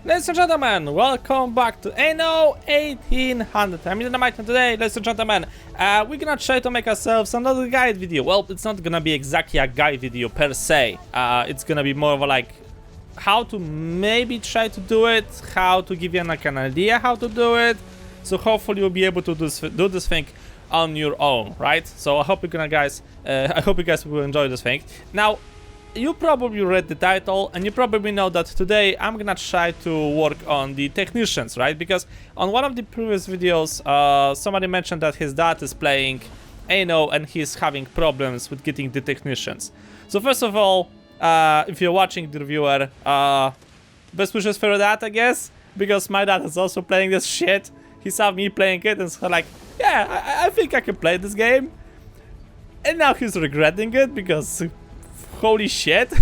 Ladies and gentlemen, welcome back to Anno 1800. I'm Neodyinamite, and today, ladies and gentlemen, we're gonna try to make ourselves another guide video. Well, it's not gonna be exactly a guide video per se. It's gonna be more of a like how to maybe try to do it, how to give you like an idea how to do it. So hopefully you'll be able to do this thing on your own, right? So I hope you guys will enjoy this thing. Now, you probably read the title and you probably know that today I'm gonna try to work on the technicians, right? Because on one of the previous videos, somebody mentioned that his dad is playing Anno and he's having problems with getting the technicians. So first of all, if you're watching the reviewer, best wishes for that, I guess, because my dad is also playing this shit. He saw me playing it and so like, yeah, I think I can play this game. And now he's regretting it because holy shit,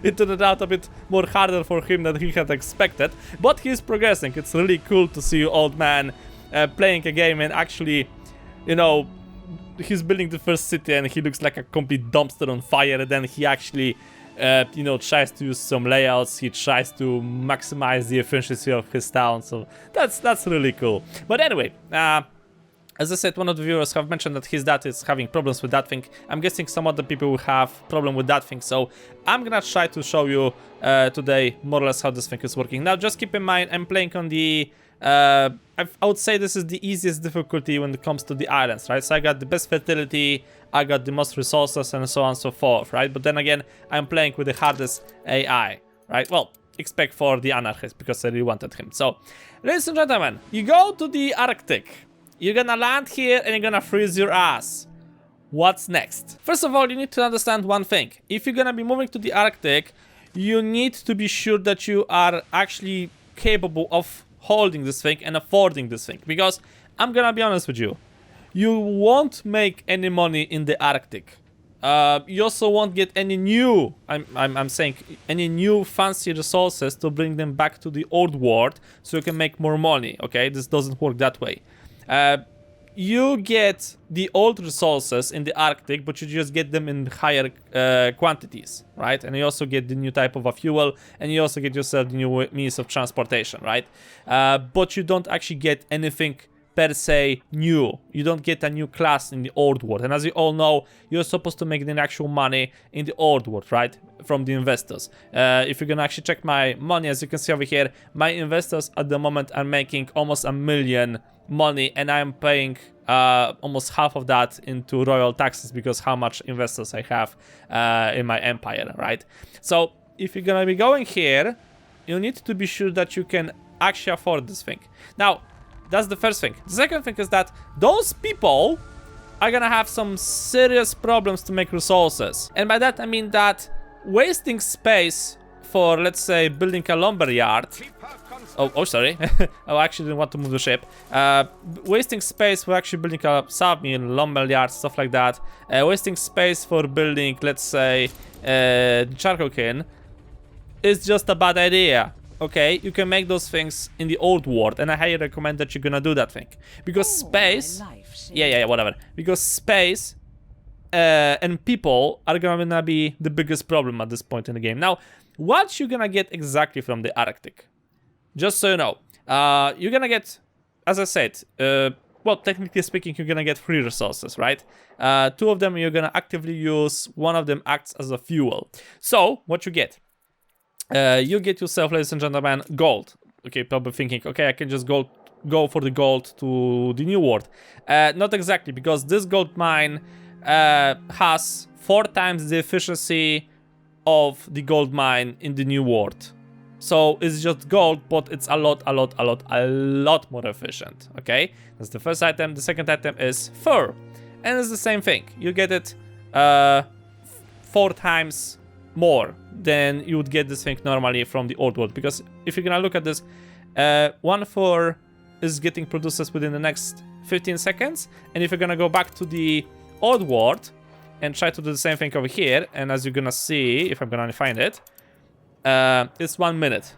it turned out a bit more harder for him than he had expected, but he's progressing. It's really cool to see you old man playing a game and actually, you know, he's building the first city and he looks like a complete dumpster on fire. Then he actually, you know, tries to use some layouts. He tries to maximize the efficiency of his town. So that's really cool. But anyway, as I said, one of the viewers have mentioned that his dad is having problems with that thing. I'm guessing some other people will have problem with that thing. So I'm gonna try to show you today more or less how this thing is working. Now, just keep in mind, I'm playing on the, I would say this is the easiest difficulty when it comes to the islands, right? So I got the best fertility, I got the most resources and so on and so forth, right? But then again, I'm playing with the hardest AI, right? Well, expect for the anarchist because I really wanted him. So, ladies and gentlemen, you go to the Arctic. You're gonna land here and you're gonna freeze your ass. What's next? First of all, you need to understand one thing. If you're gonna be moving to the Arctic, you need to be sure that you are actually capable of holding this thing and affording this thing. Because I'm gonna be honest with you, you won't make any money in the Arctic. You also won't get any new, I'm saying, any new fancy resources to bring them back to the old world so you can make more money, okay? This doesn't work that way. You get the old resources in the Arctic, but you just get them in higher quantities, right? And you also get the new type of a fuel, and you also get yourself the new means of transportation, right? But you don't actually get anything per se new. You don't get a new class in the old world. And as you all know, you're supposed to make the actual money in the old world, right? From the investors. If you're gonna actually check my money, as you can see over here, my investors at the moment are making almost $1 million money, and I'm paying almost half of that into royal taxes because how much investors I have in my empire, right? So if you're gonna be going here, you need to be sure that you can actually afford this thing. Now, that's the first thing. The second thing is that those people are gonna have some serious problems to make resources. And by that I mean that wasting space for, let's say, building a lumber yard. Oh, sorry. I actually didn't want to move the ship. Wasting space for actually building a sawmill, lumber yard, stuff like that. Wasting space for building, let's say, charcoal kiln is just a bad idea. Okay, you can make those things in the old world, and I highly recommend that you're gonna do that thing. Because space... Yeah, whatever. Because space and people are gonna be the biggest problem at this point in the game. Now, what you're gonna get exactly from the Arctic? Just so you know, you're gonna get, as I said, well, technically speaking, you're gonna get 3 resources, right? 2 of them you're gonna actively use, 1 of them acts as a fuel. So, what you get? You get yourself, ladies and gentlemen, gold. Okay, probably thinking, okay, I can just go for the gold to the new world. Not exactly, because this gold mine has 4 times the efficiency of the gold mine in the new world. So it's just gold, but it's a lot more efficient, okay? That's the first item. The second item is fur. And it's the same thing. You get it 4 times more than you would get this thing normally from the old world. Because if you're gonna look at this, 1 fur is getting produced within the next 15 seconds. And if you're gonna go back to the old world and try to do the same thing over here, and as you're gonna see, if I'm gonna find it, it's 1 minute,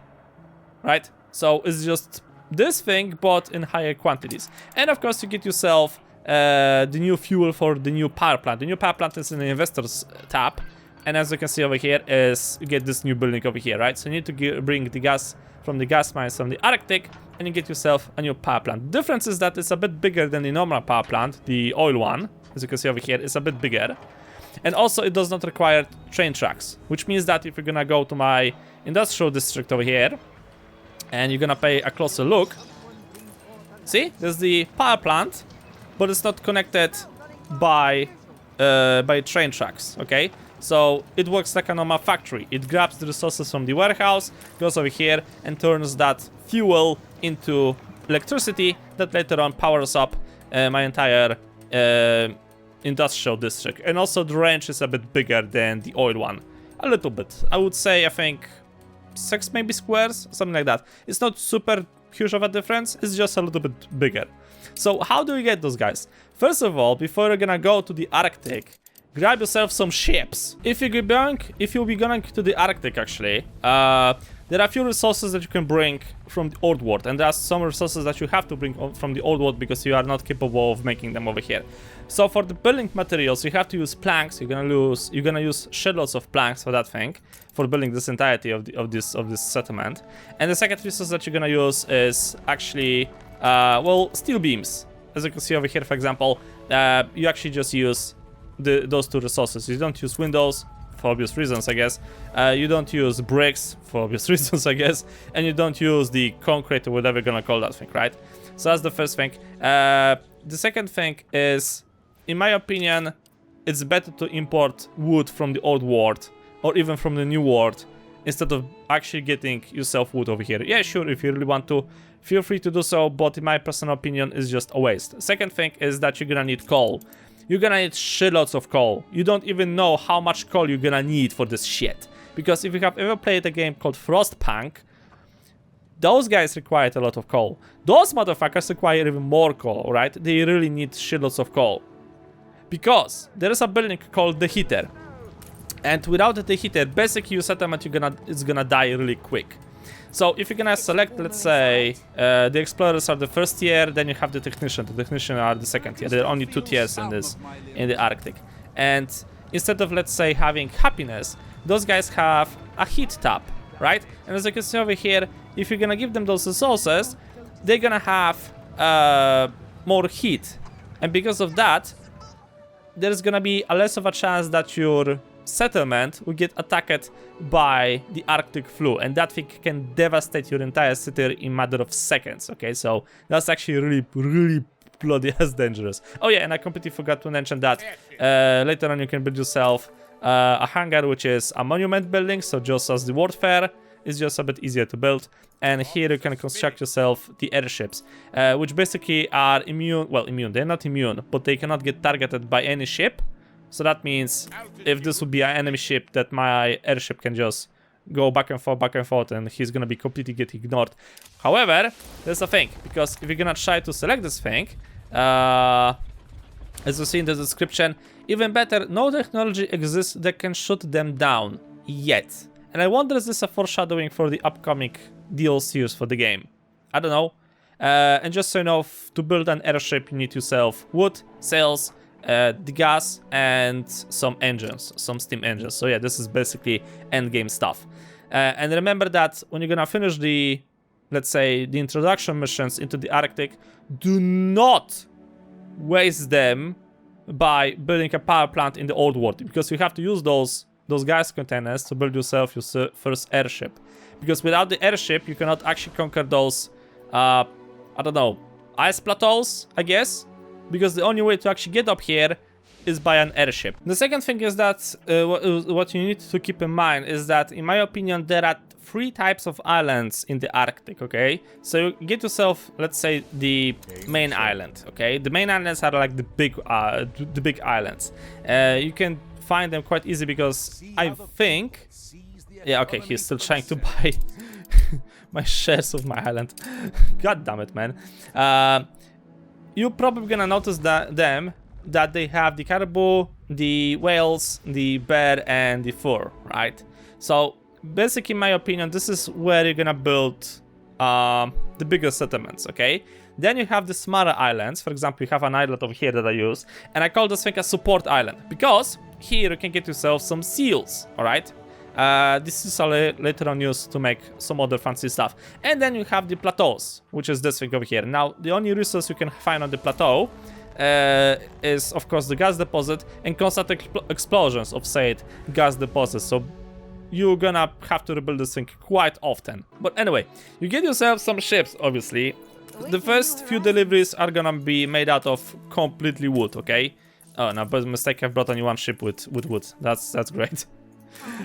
right? So it's just this thing, but in higher quantities. And of course, you get yourself the new fuel for the new power plant. The new power plant is in the investors tab, and as you can see over here, is you get this new building over here, right? So you need to bring the gas from the gas mines from the Arctic, and you get yourself a new power plant. The difference is that it's a bit bigger than the normal power plant, the oil one. As you can see over here, it's a bit bigger. And also it does not require train tracks, which means that if you're gonna go to my industrial district over here, and you're gonna pay a closer look, see, there's the power plant, but it's not connected by train tracks, okay? So it works like a normal factory. It grabs the resources from the warehouse, goes over here, and turns that fuel into electricity that later on powers up my entire industrial district. And also the range is a bit bigger than the oil one. A little bit. I would say, I think, 6 maybe squares, something like that. It's not super huge of a difference, it's just a little bit bigger. So how do you get those guys? First of all, before you're gonna go to the Arctic, grab yourself some ships. If you'll be going to the Arctic, actually, there are a few resources that you can bring from the old world, and there are some resources that you have to bring from the old world because you are not capable of making them over here. So for the building materials, you have to use planks. You're gonna use shitloads of planks for that thing, for building this entirety of this settlement. And the second resource that you're gonna use is actually well, steel beams. As you can see over here, for example, you actually just use those two resources. You don't use windows for obvious reasons, I guess. You don't use bricks for obvious reasons, I guess. And you don't use the concrete or whatever you're gonna call that thing, right? So that's the first thing. The second thing is, in my opinion, it's better to import wood from the old world or even from the new world instead of actually getting yourself wood over here. Yeah, sure, if you really want to, feel free to do so, but in my personal opinion, it's just a waste. Second thing is that you're gonna need coal. You're gonna need shitloads of coal. You don't even know how much coal you're gonna need for this shit. Because if you have ever played a game called Frostpunk, those guys required a lot of coal. Those motherfuckers require even more coal, right? They really need shitloads of coal. Because there is a building called the heater. And without the heater, basically your settlement is gonna die really quick. So if you're gonna select, let's say, the explorers are the first tier, then you have the technician. The technician are the second tier. There are only 2 tiers in the Arctic. And instead of, let's say, having happiness, those guys have a heat tab, right? And as you can see over here, if you're gonna give them those resources, they're gonna have more heat. And because of that, there's gonna be a less of a chance that your settlement will get attacked by the Arctic flu, and that thing can devastate your entire city in a matter of seconds. Okay, so that's actually really bloody ass dangerous. Oh yeah, and I completely forgot to mention that later on you can build yourself a hangar, which is a monument building, so just as the warfare is just a bit easier to build. And here you can construct yourself the airships, which basically are immune. Well, immune, they're not immune, but they cannot get targeted by any ship. So that means if this would be an enemy ship, that my airship can just go back and forth, and he's gonna be completely get ignored. However, there's a thing, because if you're gonna try to select this thing, as you see in the description, even better, no technology exists that can shoot them down yet. And I wonder, is this a foreshadowing for the upcoming DLCs for the game? I don't know. And just so you know, to build an airship, you need yourself wood, sails, the gas, and some engines, some steam engines. So yeah, this is basically end game stuff. And remember that when you're gonna finish the, let's say, the introduction missions into the Arctic, do not waste them by building a power plant in the old world, because you have to use those gas containers to build yourself your first airship. Because without the airship, you cannot actually conquer those, I don't know, ice plateaus, I guess. Because the only way to actually get up here is by an airship. The second thing is that what you need to keep in mind is that, in my opinion, there are 3 types of islands in the Arctic, okay? So you get yourself, let's say, the main island, okay? The main islands are like the big islands. You can find them quite easy because I think... Yeah, okay, he's still trying to buy my shares of my island. God damn it, man. You're probably gonna notice that they have the caribou, the whales, the bear, and the fur, right? So basically, in my opinion, this is where you're gonna build the bigger settlements, okay? Then you have the smaller islands. For example, you have an island over here that I use, and I call this thing a support island, because here you can get yourself some seals, all right? This is later on used to make some other fancy stuff. And then you have the plateaus, which is this thing over here. Now, the only resource you can find on the plateau is, of course, the gas deposit and constant explosions of said gas deposits. So you're gonna have to rebuild this thing quite often. But anyway, you get yourself some ships, obviously. The first few deliveries are gonna be made out of completely wood, okay? Oh, no, by mistake I've brought only one ship with wood. That's great.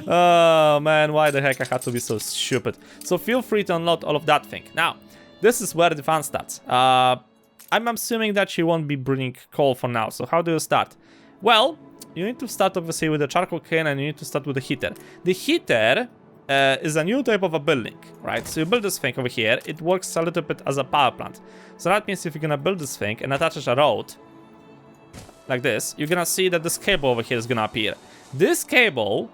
Oh man, why the heck I had to be so stupid. So feel free to unload all of that thing. Now, this is where the fun starts. I'm assuming that you won't be bringing coal for now. So how do you start? Well, you need to start obviously with a charcoal kiln and you need to start with a heater. The heater is a new type of a building, right? So you build this thing over here. It works a little bit as a power plant. So that means if you're gonna build this thing and attach a road like this, you're gonna see that this cable over here is gonna appear. This cable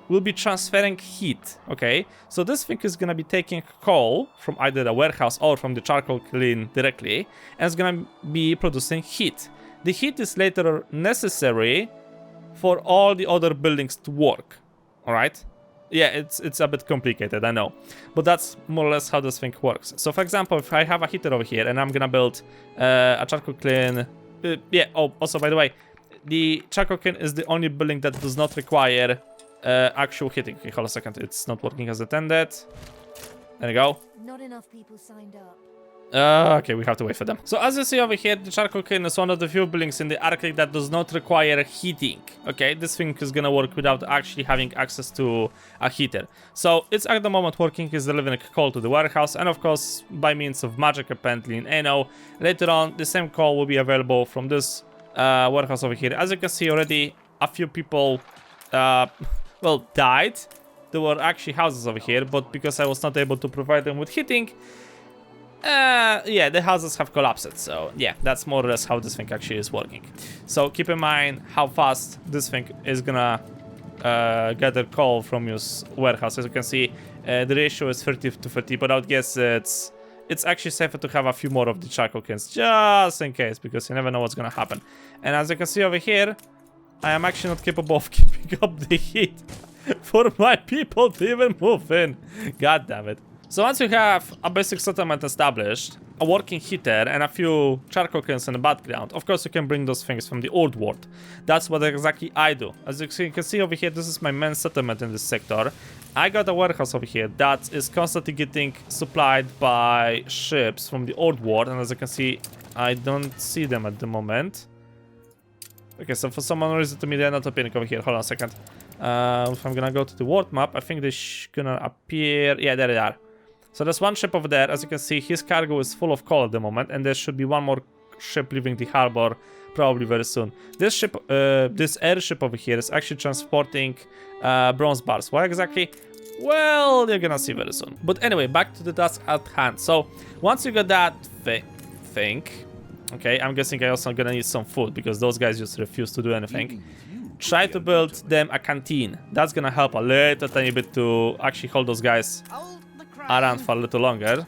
will be transferring heat, okay? So this thing is gonna be taking coal from either a warehouse or from the charcoal kiln directly, and it's gonna be producing heat. The heat is later necessary for all the other buildings to work, all right? Yeah, it's a bit complicated, I know, but that's more or less how this thing works. So for example, if I have a heater over here and I'm gonna build a charcoal kiln, yeah, oh, also by the way, the charcoal kiln is the only building that does not require actual heating. Okay, hold a second, it's not working as intended. There we go. Not enough people signed up. Okay, we have to wait for them. So as you see over here, the charcoal kiln is one of the few buildings in the Arctic that does not require heating. Okay, this thing is gonna work without actually having access to a heater. So it's at the moment working, is delivering coal to the warehouse, and of course by means of magic apparently in Anno. Later on, the same coal will be available from this warehouse over here. As you can see already, a few people well, died. There were actually houses over here, but because I was not able to provide them with heating, yeah, the houses have collapsed. So yeah, that's more or less how this thing actually is working. So keep in mind how fast this thing is gonna gather coal from your warehouse. As you can see, the ratio is 30 to 30, but I would guess it's actually safer to have a few more of the charcoal kilns, just in case, because you never know what's gonna happen. And as you can see over here, I am actually not capable of keeping up the heat for my people to even move in. God damn it. So once you have a basic settlement established, a working heater, and a few charcoal kilns in the background, of course you can bring those things from the old world. That's what exactly I do. As you can see over here, this is my main settlement in this sector. I got a warehouse over here that is constantly getting supplied by ships from the old world, and as you can see, I don't see them at the moment. Okay, so for some reason to me they're not appearing over here. Hold on a second. If I'm gonna go to the world map, I think they're gonna appear. Yeah, there they are. So there's one ship over there. As you can see, his cargo is full of coal at the moment, and there should be one more ship leaving the harbor probably very soon. This ship, this airship over here is actually transporting bronze bars. Why exactly? Well, you're gonna see very soon. But anyway, back to the task at hand. So once you got that thing, okay, I'm guessing I also gonna need some food because those guys just refuse to do anything. Try to build them a canteen. That's gonna help a little tiny bit to actually hold those guys around for a little longer.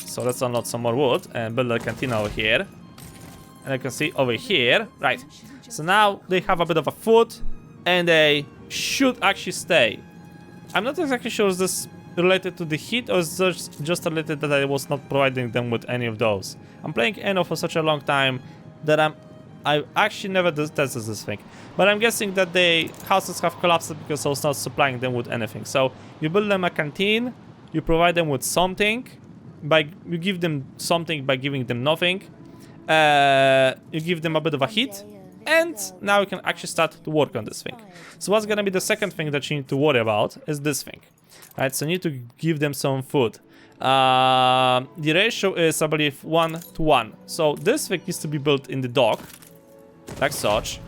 So let's unload some more wood and build a canteen over here. And you can see over here, right. So now they have a bit of a food and they should actually stay. I'm not exactly sure is this related to the heat or is just related that I was not providing them with any of those. I'm playing Anno for such a long time that I actually never tested this thing. But I'm guessing that the houses have collapsed because I was not supplying them with anything. So you build them a canteen, you provide them with something, you give them something by giving them nothing. You give them a bit of a heat, and now you can actually start to work on this thing. So what's gonna be the second thing that you need to worry about is this thing. Right, so you need to give them some food. The ratio is, I believe, 1 to 1. So this thing needs to be built in the dock, like such.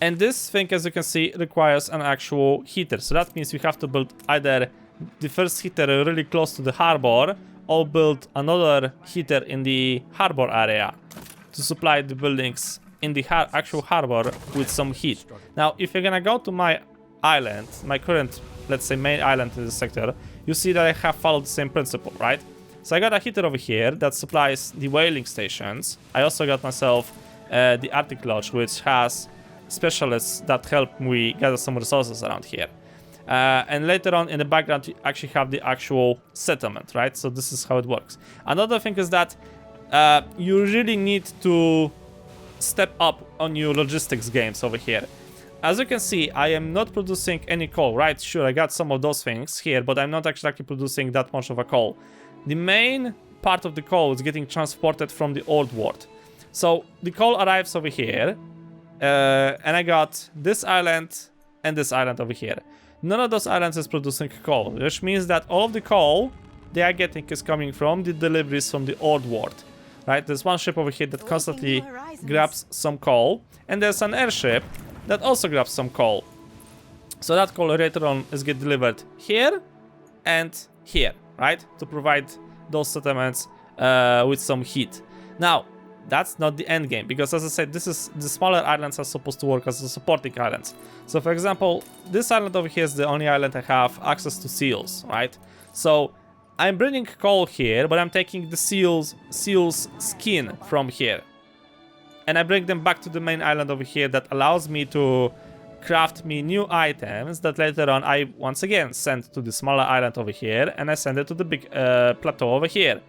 And this thing, as you can see, requires an actual heater. So that means you have to build either the first heater really close to the harbor, or build another heater in the harbor area to supply the buildings in the actual harbor with some heat. Now, if you're gonna go to my island, my current, let's say, main island in this sector, you see that I have followed the same principle, right? So I got a heater over here that supplies the whaling stations. I also got myself the Arctic Lodge, which has specialists that help me gather some resources around here. And later on in the background, you actually have the actual settlement, right? So this is how it works. Another thing is that you really need to step up on your logistics games over here. As you can see, I am not producing any coal, right? Sure, I got some of those things here, but I'm not actually producing that much of a coal. The main part of the coal is getting transported from the old world. So the coal arrives over here, and I got this island and this island over here. None of those islands is producing coal, which means that all of the coal they are getting is coming from the deliveries from the old world, right? There's one ship over here that constantly grabs some coal, and there's an airship that also grabs some coal. So that coal later on is get delivered here and here, right? To provide those settlements with some heat. Now, that's not the end game, because as I said, the smaller islands are supposed to work as the supporting islands. So for example, this island over here is the only island I have access to seals, right? So I'm bringing coal here, but I'm taking the seal's skin from here. And I bring them back to the main island over here that allows me to craft me new items that later on I once again send to the smaller island over here, and I send it to the big plateau over here.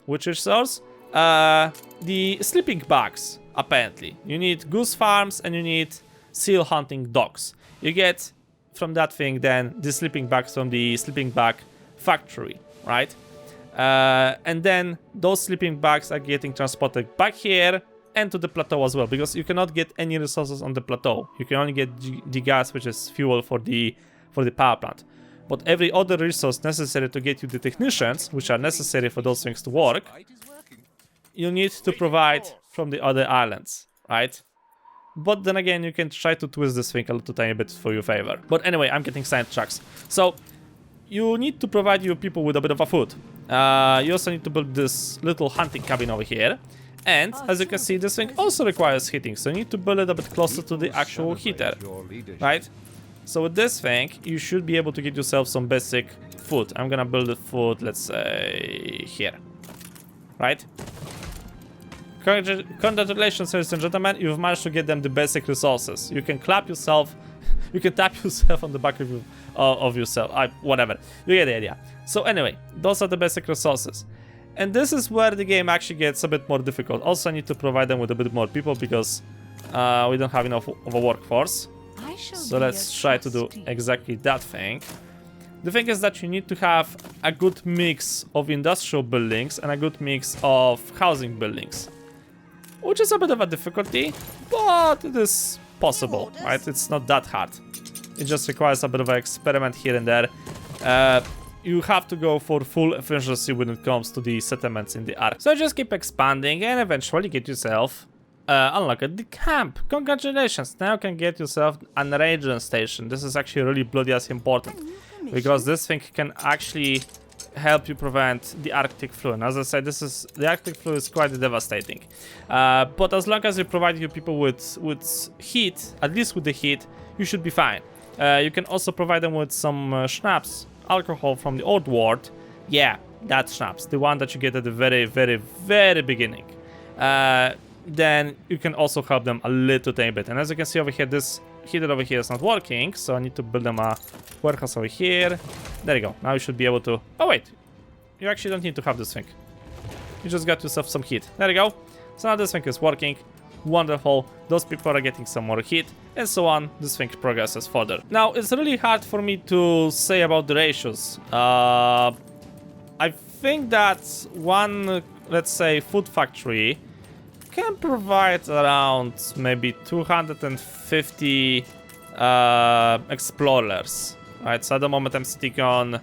Which resource? The sleeping bags, apparently. You need goose farms and you need seal hunting dogs. You get from that thing then the sleeping bags from the sleeping bag factory, right? And then those sleeping bags are getting transported back here and to the plateau as well, because you cannot get any resources on the plateau. You can only get the gas, which is fuel for the power plant. But every other resource necessary to get you the technicians, which are necessary for those things to work, you need to provide from the other islands, right? But then again, you can try to twist this thing a little tiny bit for your favor. But anyway, I'm getting sidetracks. So you need to provide your people with a bit of a food. You also need to build this little hunting cabin over here. And as you can see, this thing also requires heating, so you need to build it a bit closer to the actual heater, right? So with this thing, you should be able to get yourself some basic food. I'm gonna build the food, let's say, here, right? Congratulations, ladies and gentlemen, you've managed to get them the basic resources. You can clap yourself, you can tap yourself on the back of yourself, whatever, you get the idea. So anyway, those are the basic resources. And this is where the game actually gets a bit more difficult. Also, I need to provide them with a bit more people because we don't have enough of a workforce. So let's try to do exactly that thing. The thing is that you need to have a good mix of industrial buildings and a good mix of housing buildings, which is a bit of a difficulty, but it is possible, right? It's not that hard. It just requires a bit of an experiment here and there. You have to go for full efficiency when it comes to the settlements in the Ark. So just keep expanding and eventually get yourself unlocked the camp. Congratulations, now you can get yourself an radiant station. This is actually really bloody as important, because this thing can actually help you prevent the Arctic flu. And as I said, the Arctic flu is quite devastating. But as long as you provide your people with heat, at least with the heat, you should be fine. You can also provide them with some schnapps, alcohol from the old world. Yeah, that schnapps, the one that you get at the very, very, very beginning. Then you can also help them a little tiny bit. And as you can see over here, this heater over here is not working, so I need to build them a warehouse over here. There you go. Now you should be able to... Oh wait, you actually don't need to have this thing. You just got yourself some heat. There you go. So now this thing is working. Wonderful. Those people are getting some more heat, and so on. This thing progresses further. Now it's really hard for me to say about the ratios. I think that one, let's say, food factory can provide around maybe 250 explorers, right? So at the moment I'm sitting on...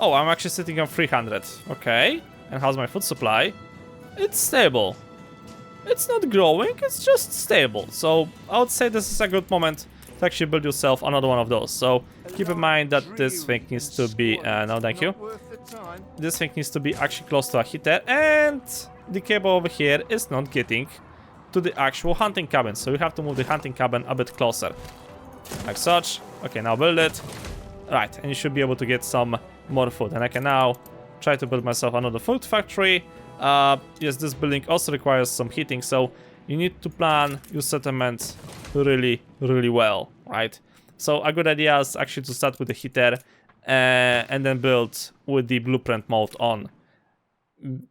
Oh, I'm actually sitting on 300. Okay. And how's my food supply? It's stable. It's not growing, it's just stable. So I would say this is a good moment to actually build yourself another one of those. So keep in mind that this thing needs to be... no, thank you. This thing needs to be actually close to a heater, and the cable over here is not getting to the actual hunting cabin. So you have to move the hunting cabin a bit closer. Like such. Okay, now build it. Right, and you should be able to get some more food. And I can now try to build myself another food factory. Yes, this building also requires some heating, so you need to plan your settlements really, really well, right? So a good idea is actually to start with the heater and then build with the blueprint mode on.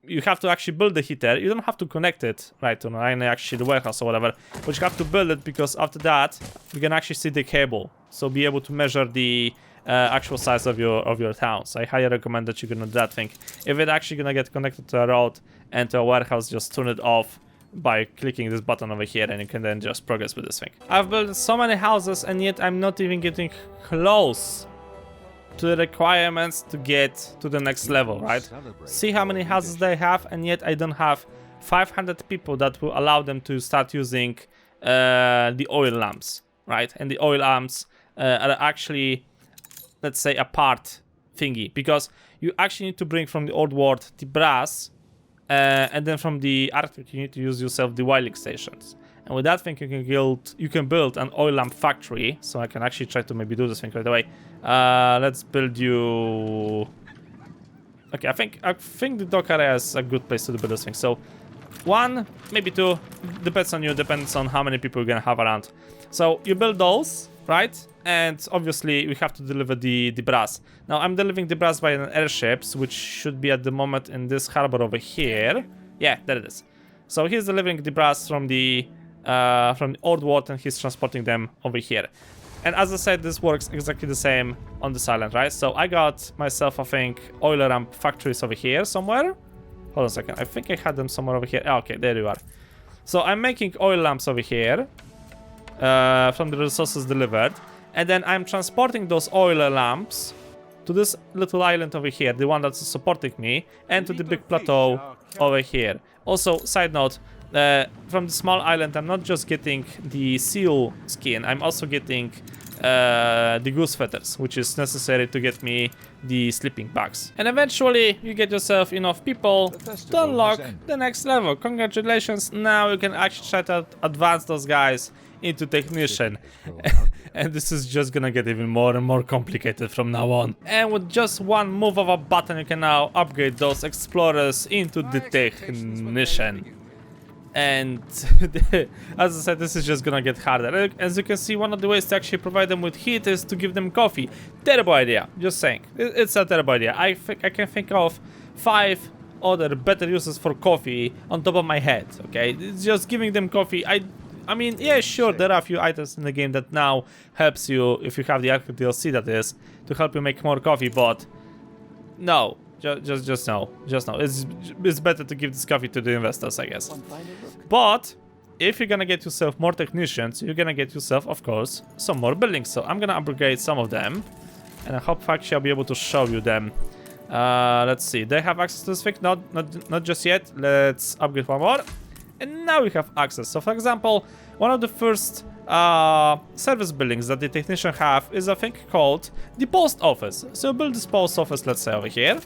You have to actually build the heater. You don't have to connect it right to actually the warehouse or whatever, but you have to build it because after that you can actually see the cable, so be able to measure the actual size of your town. So I highly recommend that you're gonna do that thing. If it actually gonna get connected to a road and to a warehouse, just turn it off by clicking this button over here, and you can then just progress with this thing. I've built so many houses and yet I'm not even getting close to the requirements to get to the next level, right? See how many houses they have, and yet I don't have 500 people that will allow them to start using the oil lamps, right? And the oil lamps are actually, let's say, a part thingy, because you actually need to bring from the old world the brass, and then from the Arctic you need to use yourself the whaling stations. And with that thing you can build an oil lamp factory. So I can actually try to maybe do this thing right away. Let's build you. Okay, I think the dock area is a good place to build this thing. So 1, maybe 2, depends on you, depends on how many people you're gonna have around. So you build those, right? And obviously we have to deliver the brass. Now I'm delivering the brass by an airships, which should be at the moment in this harbor over here. Yeah, there it is. So he's delivering the brass from the old world, and he's transporting them over here. And as I said, this works exactly the same on this island, right? So I got myself, I think, oil lamp factories over here somewhere. Hold on a second. I think I had them somewhere over here. Oh, okay, there you are. So I'm making oil lamps over here from the resources delivered. And then I'm transporting those oil lamps to this little island over here, the one that's supporting me, and to the big plateau over here. Also, side note, from the small island, I'm not just getting the seal skin, I'm also getting the goose feathers, which is necessary to get me the sleeping bags. And eventually, you get yourself enough people to unlock the next level. Congratulations, now you can actually try to advance those guys into technician. And this is just gonna get even more and more complicated from now on. And with just one move of a button, you can now upgrade those explorers into the technician. And as I said, this is just gonna get harder. As you can see, one of the ways to actually provide them with heat is to give them coffee. Terrible idea, just saying. It's a terrible idea. I can think of 5 other better uses for coffee on top of my head, okay? It's just giving them coffee. I mean, yeah, sure, there are a few items in the game that now helps you, if you have the Arctic DLC that is, to help you make more coffee, but no. Just no. It's better to give this coffee to the investors, I guess. But if you're gonna get yourself more technicians, you're gonna get yourself, of course, some more buildings. So I'm gonna upgrade some of them, and I hope actually I'll be able to show you them. Let's see. They have access to this thing? Not just yet. Let's upgrade one more, and now we have access. So, for example, one of the first service buildings that the technician have is a thing called the post office. So build this post office, let's say over here.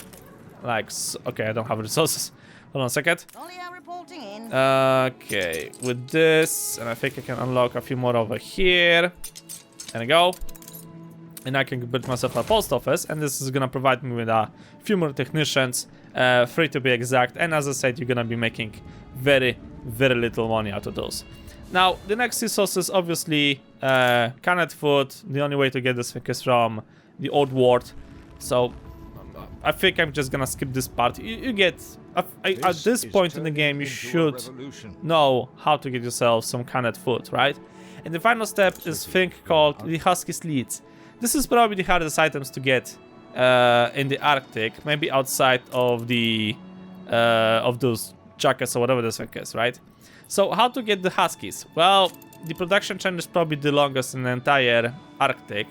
Like, okay, I don't have resources. Hold on a second. Reporting in. Okay, with this, and I think I can unlock a few more over here. There we go. And I can build myself a post office, and this is gonna provide me with a few more technicians, 3 to be exact. And as I said, you're gonna be making very, very little money out of those. Now, the next resource is obviously canned food. The only way to get this thing is from the old world. So I think I'm just gonna skip this part. You get at this point in the game, you should know how to get yourself some canned food, right? And the final step is a thing called the husky sleds. This is probably the hardest items to get in the Arctic, maybe outside of the of those jackets or whatever this thing is, right? So how to get the huskies? Well, the production chain is probably the longest in the entire Arctic.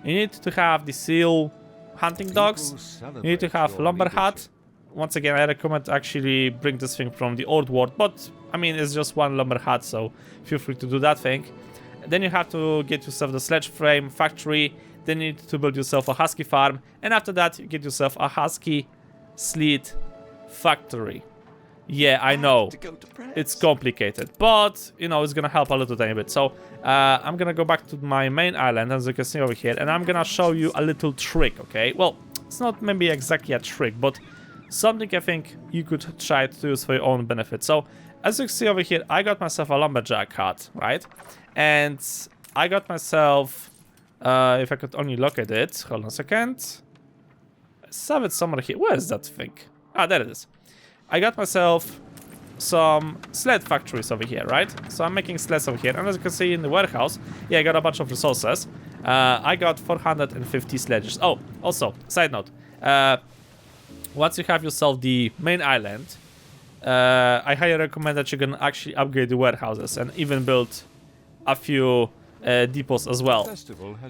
You need to have the seal hunting dogs. You need to have lumber hut. Once again, I recommend to actually bring this thing from the old world, but I mean, it's just one lumber hut, so feel free to do that thing. Then you have to get yourself the sledge frame factory. Then you need to build yourself a husky farm, and after that, you get yourself a husky sled factory. Yeah, I know, it's complicated, but, you know, it's gonna help a little tiny bit. So, I'm gonna go back to my main island, as you can see over here, and I'm gonna show you a little trick, okay? Well, it's not maybe exactly a trick, but something I think you could try to use for your own benefit. So, as you can see over here, I got myself a lumberjack hut, right? And I got myself If I could only locate it. Hold on a second. I saw it somewhere here. Where is that thing? Ah, there it is. I got myself some sled factories over here, right? So I'm making sleds over here. And as you can see in the warehouse, yeah, I got a bunch of resources. I got 450 sledges. Oh, also, side note. Once you have yourself the main island, I highly recommend that you can actually upgrade the warehouses and even build a few depots as well.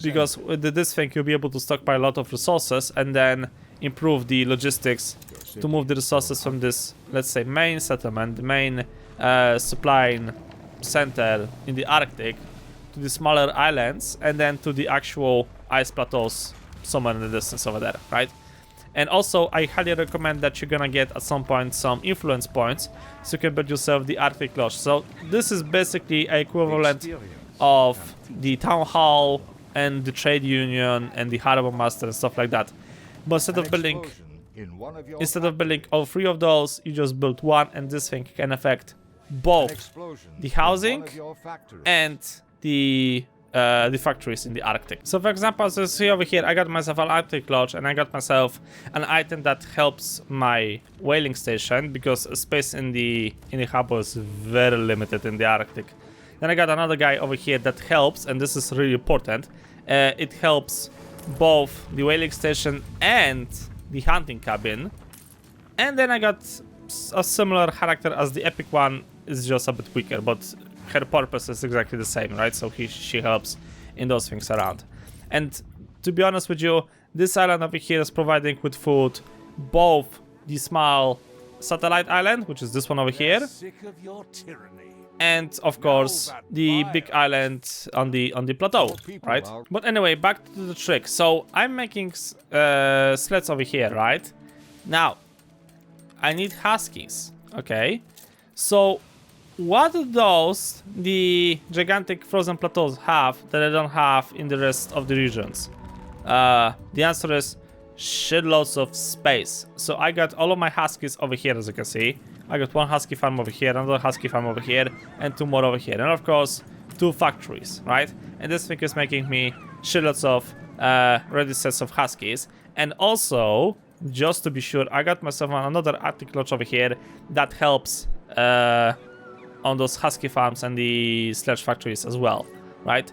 Because with this thing, you'll be able to stockpile a lot of resources and then improve the logistics to move the resources from this, let's say, main settlement, the main supply center in the Arctic, to the smaller islands, and then to the actual ice plateaus somewhere in the distance over there, right? And also, I highly recommend that you're gonna get at some point some influence points so you can build yourself the Arctic Lodge. So this is basically equivalent of the town hall and the trade union and the harbor master and stuff like that. But instead of building all three of those, you just build one, and this thing can affect both the housing and the factories in the Arctic. So for example, as you see over here, I got myself an Arctic Lodge, and I got myself an item that helps my whaling station, because space in the harbor is very limited in the Arctic. Then I got another guy over here that helps, and this is really important. It helps both the whaling station and the hunting cabin. And then I got a similar character as the epic one, is just a bit weaker, but her purpose is exactly the same, right? So she helps in those things around. And to be honest with you, this island over here is providing with food both the small satellite island, which is this one over here, and of course the big island on the plateau, right? But anyway, back to the trick. So I'm making sleds over here, right? Now I need huskies. Okay, so what do those the gigantic frozen plateaus have that I don't have in the rest of the regions? The answer is shitloads of space. So I got all of my huskies over here, as you can see. I got one husky farm over here, another husky farm over here, and two more over here. And of course, two factories, right? And this thing is making me shitloads of ready sets of huskies. And also, just to be sure, I got myself another Arctic Lodge over here that helps on those husky farms and the sledge factories as well, right?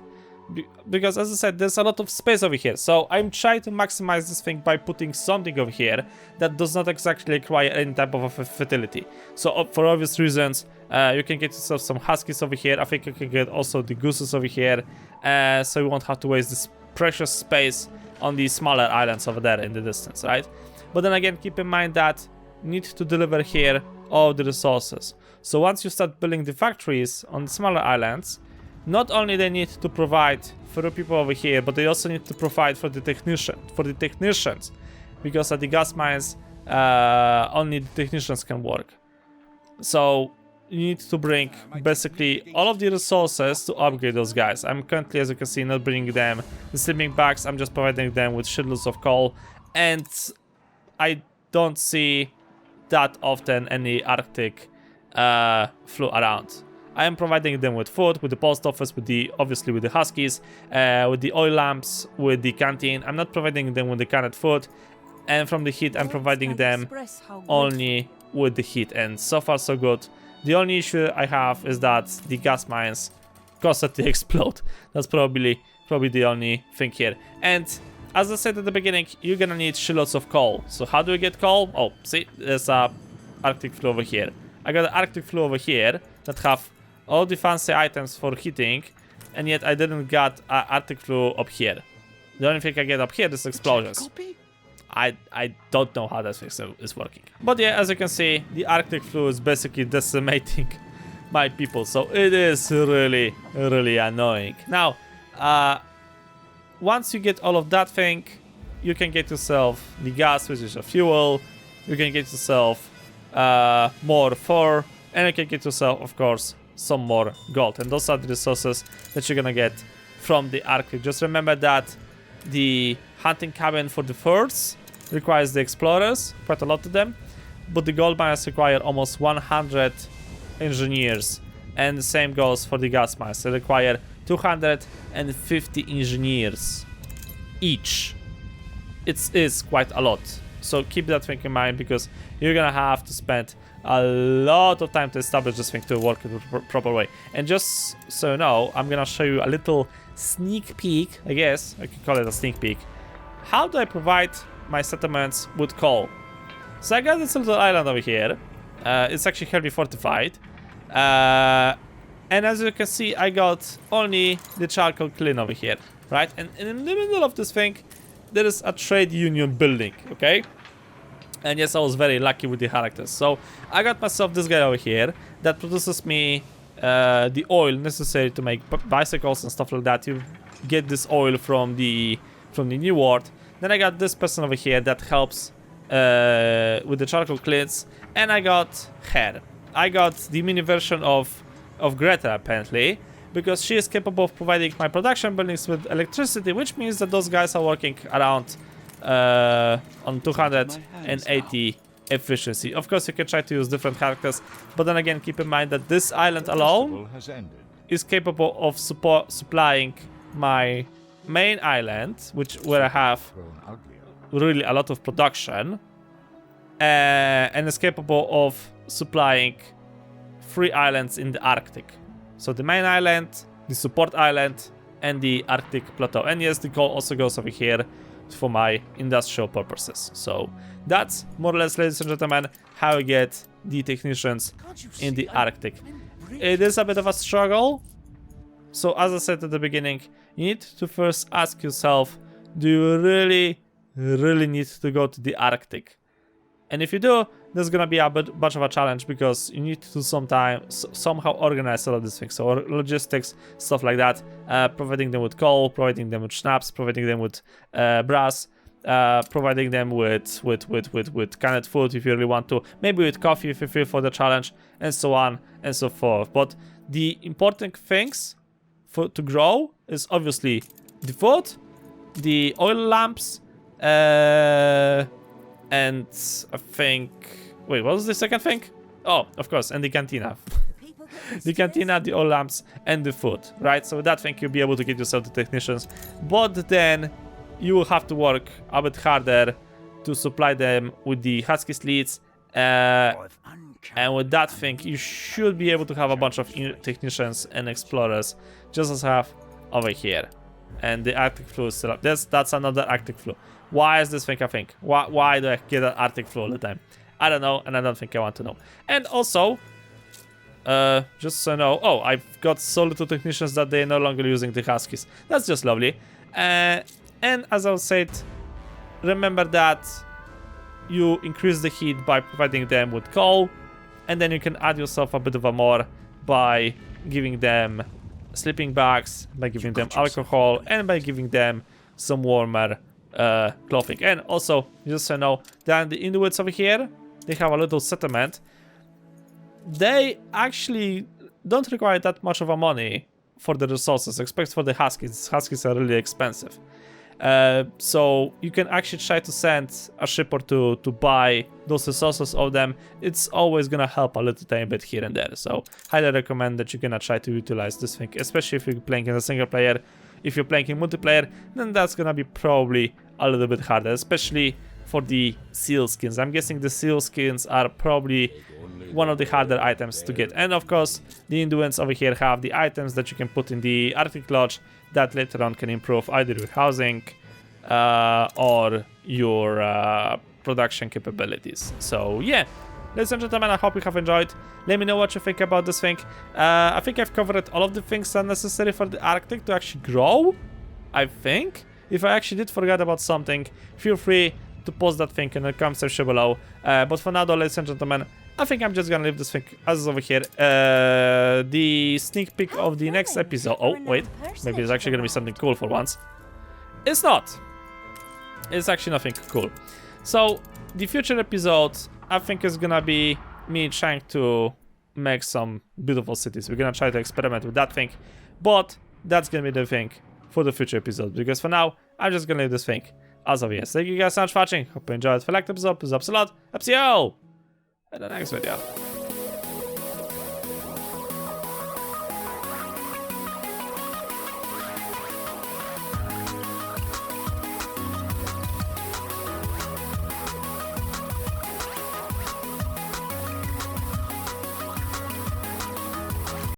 Because as I said, there's a lot of space over here, so I'm trying to maximize this thing by putting something over here that does not exactly require any type of a fertility. So for obvious reasons, you can get yourself some huskies over here. I think you can get also the gooses over here, so you won't have to waste this precious space on these smaller islands over there in the distance, right? But then again, keep in mind that you need to deliver here all the resources. So once you start building the factories on the smaller islands, not only they need to provide for the people over here, but they also need to provide for the technicians, because at the gas mines, only the technicians can work. So you need to bring basically all of the resources to upgrade those guys. I'm currently, as you can see, not bringing them the sleeping bags. I'm just providing them with shitloads of coal, and I don't see that often any Arctic flew around. I am providing them with food, with the post office, obviously with the huskies, with the oil lamps, with the canteen. I'm not providing them with the canned food, and from the heat I'm providing them only with the heat, and so far so good. The only issue I have is that the gas mines constantly explode. That's probably the only thing here. And as I said at the beginning, you're gonna need shitloads of coal. So how do we get coal? Oh, see, there's a Arctic flue over here. I got an Arctic flue over here that have all the fancy items for heating, and yet I didn't get Arctic flue up here. The only thing I get up here is explosions. I don't know how that thing is working. But yeah, as you can see, the Arctic flue is basically decimating my people, so it is really, really annoying. Now, once you get all of that thing, you can get yourself the gas, which is a fuel. You can get yourself more fur, and you can get yourself, of course, some more gold. And those are the resources that you're gonna get from the Arctic. Just remember that the hunting cabin for the furs requires the explorers, quite a lot of them, but the gold mines require almost 100 engineers, and the same goes for the gas mines. They require 250 engineers each. It is quite a lot. So keep that thing in mind, because you're gonna have to spend a lot of time to establish this thing to work in the proper way. And just so you know, I'm gonna show you a little sneak peek, I guess I could call it a sneak peek. How do I provide my settlements with coal? So I got this little island over here. It's actually heavily fortified. And as you can see, I got only the charcoal kiln over here, right? And in the middle of this thing, there is a trade union building, okay? And yes, I was very lucky with the characters. So I got myself this guy over here that produces me the oil necessary to make bicycles and stuff like that. You get this oil from the New World. Then I got this person over here that helps with the charcoal clits, and I got her. I got the mini version of Greta, apparently, because she is capable of providing my production buildings with electricity, which means that those guys are working around on 280 efficiency. Of course, you can try to use different characters, but then again, keep in mind that this island alone is capable of supplying my main island, where I have really a lot of production, and is capable of supplying 3 islands in the Arctic. So the main island, the support island, and the Arctic plateau. And yes, the coal also goes over here for my industrial purposes. So that's more or less, ladies and gentlemen, how you get the technicians in the Arctic. It is a bit of a struggle. So as I said at the beginning, you need to first ask yourself, do you really need to go to the Arctic? And if you do, there's gonna be a much of a challenge, because you need to somehow organize all of these things. So logistics, stuff like that, providing them with coal, providing them with schnapps, providing them with brass, providing them with canned food if you really want to, maybe with coffee if you feel for the challenge, and so on and so forth. But the important things to grow is obviously the food, the oil lamps, and I think... Wait, what was the second thing? Oh, of course, and the cantina. The cantina, the oil lamps, and the food, right? So with that thing, you'll be able to get yourself the technicians. But then you will have to work a bit harder to supply them with the husky leads. And with that thing, you should be able to have a bunch of technicians and explorers, just as I have over here. And the Arctic flu is still up. That's another Arctic flu. Why is this thing a thing? Why do I get an Arctic flu all the time? I don't know, and I don't think I want to know. And also, just so you know, oh, I've got so little technicians that they're no longer using the Huskies. That's just lovely. And as I said, remember that you increase the heat by providing them with coal, and then you can add yourself a bit of a more by giving them sleeping bags, by giving them alcohol, and by giving them some warmer clothing. And also, just so you know, then the Inuits over here, they have a little settlement. They actually don't require that much of a money for the resources, except for the Huskies. Huskies are really expensive. So you can actually try to send a ship or two to buy those resources of them. It's always gonna help a little tiny bit here and there. So highly recommend that you're gonna try to utilize this thing, especially if you're playing in a single player. If you're playing in multiplayer, then that's gonna be probably a little bit harder, especially for the seal skins. I'm guessing the seal skins are probably one of the harder items to get. And of course, the Inuits over here have the items that you can put in the Arctic Lodge that later on can improve either your housing or your production capabilities. So yeah, ladies and gentlemen, I hope you have enjoyed. Let me know what you think about this thing. I think I've covered all of the things that are necessary for the Arctic to actually grow, I think. If I actually did forget about something, feel free to post that thing in the comment section below. But for now though, ladies and gentlemen, I think I'm just gonna leave this thing as is over here. The sneak peek of the next episode. Oh, wait. Maybe it's actually gonna be something cool for once. It's not. It's actually nothing cool. So, the future episode, I think, is gonna be me trying to make some beautiful cities. We're gonna try to experiment with that thing. But that's gonna be the thing for the future episode. Because for now, I'm just gonna leave this thing as of yes. Thank you guys so much for watching. Hope you enjoyed. If you liked the episode, please up a lot. Up to you in the next video.